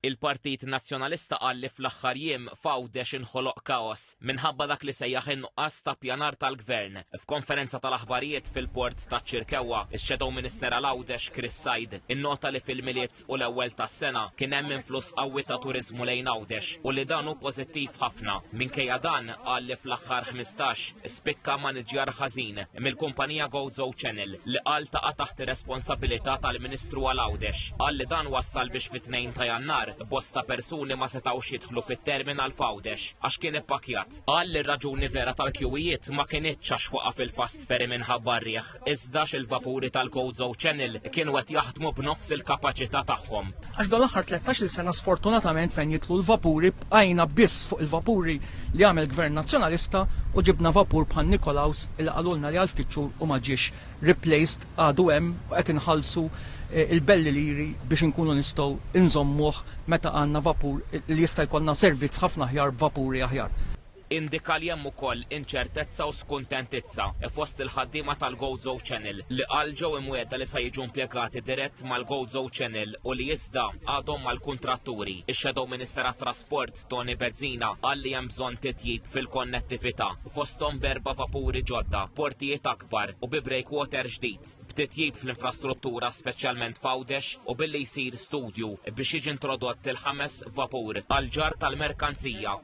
Il-Partit Nazzjonalista qal li fl-aħħar jiem f'Għawdex inħoloq kaos minħabba dak li sejjaħ in-nuqqas ta' pjanar tal-Gvern. F'konferenza tal-aħbarijiet fil-port ta' Ċirkewwa, ix-Shadow Minister għal Għawdex Chris Said innota li fil-miliet u l-ewwel tas-sena kien hemm influss qawwi ta' turiżmu lejn Għawdex u li dan hu pożittiv ħafna. Minkejja dan qal li fl-aħħar 15 spikka maniġjar ħażin mill-kumpanija GoZo Channel li qal taqa' taħt ir-responsabilità tal-Ministru għal Għawdex. Qal li dan wassal biex fit-2 ta' Jannar bosta persuni ma setawx jidħlu fit-terminal f'Għawdex għax kien ippakjat. Qal li r-raġuni vera tal-kjuwijiet ma kienitx għax waqaf il-fast ferry minħabba rrieħ, iżdax il-vapuri tal-GoZo Channel kienu qed jaħdmu b'nofs il-kapaċità tagħhom. Għax dan l-aħħar 13-il sena sfortunatament fejn jitlu l-vapuri bqajna biss fuq il-vapuri li għamel Gvern Nazzjonalista u ġibna vapur bħal Nikolaus il qalulna li għal ftit xhur u ma ġiex replaced għadu hemm u qed inħallsu il-belli liri biex inkunu nistgħu inżommuh meta għandna vapur li jista' jkollna servizz ħafna aħjar b'vapuri aħjar. Indika li hemm ukoll inċertezza u skuntentizza fost il-ħaddiema tal-GoZo Channel li qal ġew imwiegħda li se jiġu impjegati dirett mal-GoZo Channel u li iżda għadhom mal-kuntratturi. Ix-Shadow Minister għat-Trasport Tony Bezzina qal li hemm bżonn titjib fil-konnettività fosthom b'4 vapuri ġodda, portijiet akbar u bi breakwater ġdid. B'titjib fl-infrastruttura speċjalment f'Għawdex u billi jsir studju biex jiġi introdott il-5 vapur għal ġar tal-merkanzija